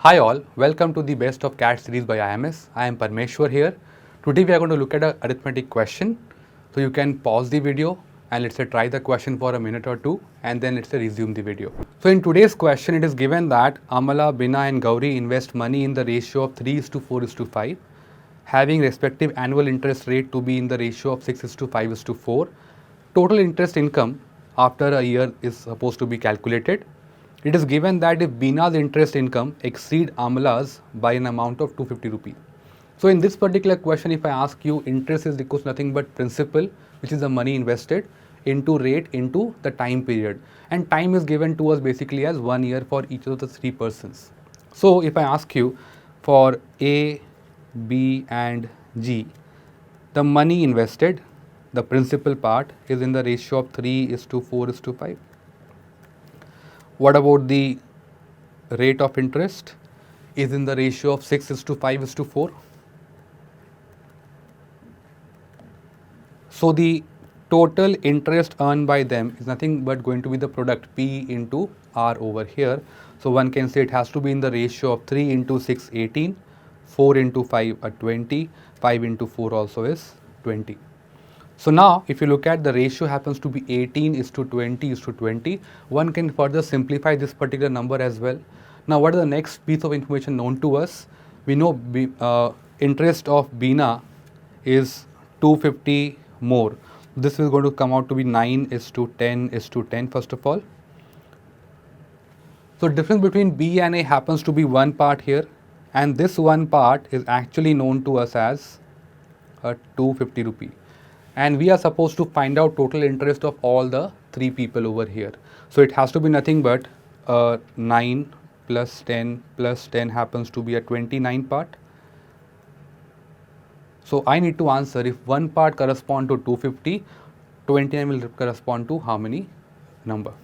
Hi all, welcome to the Best of CAT series by IMS. I am Parmeshwar here. Today we are going to look at an arithmetic question. So you can pause the video and let's say try the question for a minute or two and then let's say resume the video. So in today's question it is given that Amala, Bina and Gauri invest money in the ratio of 3:4:5, having respective annual interest rate to be in the ratio of 6:5:4. Total interest income after a year is supposed to be calculated. It is given that if Bina's interest income exceed Amala's by an amount of 250 rupees. So in this particular question, if I ask you, interest is equals nothing but principal, which is the money invested, into rate into the time period. And time is given to us basically as 1 year for each of the three persons. So if I ask you for A, B and G, the money invested, the principal part is in the ratio of 3:4:5. What about the rate of interest? Is in the ratio of 6:5:4. So the total interest earned by them is nothing but going to be the product P into R over here. So one can say it has to be in the ratio of 3 into 6, 18, 4 into 5, 20, 5 into 4 also is 20. So now if you look at the ratio happens to be 18:20:20, one can further simplify this particular number as well. Now what is the next piece of information known to us? We know interest of Bina is 250 more. This is going to come out to be 9:10:10 first of all. So difference between B and A happens to be one part here, and this one part is actually known to us as a 250 rupee. And we are supposed to find out total interest of all the three people over here. So it has to be nothing but 9 plus 10 plus 10 happens to be a 29 part. So I need to answer if one part correspond to 250, 29 will correspond to how many number.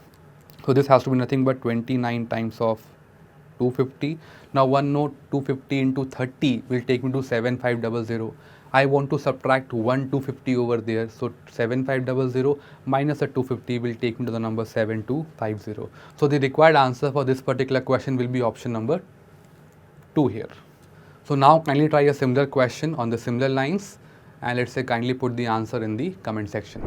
So this has to be nothing but 29 times of 250. Now one note, 250 into 30 will take me to 7500. I want to subtract 250 over there. So 7500 minus a 250 will take me to the number 7250. So the required answer for this particular question will be option number 2 here. So now kindly try a similar question on the similar lines and let's say kindly put the answer in the comment section.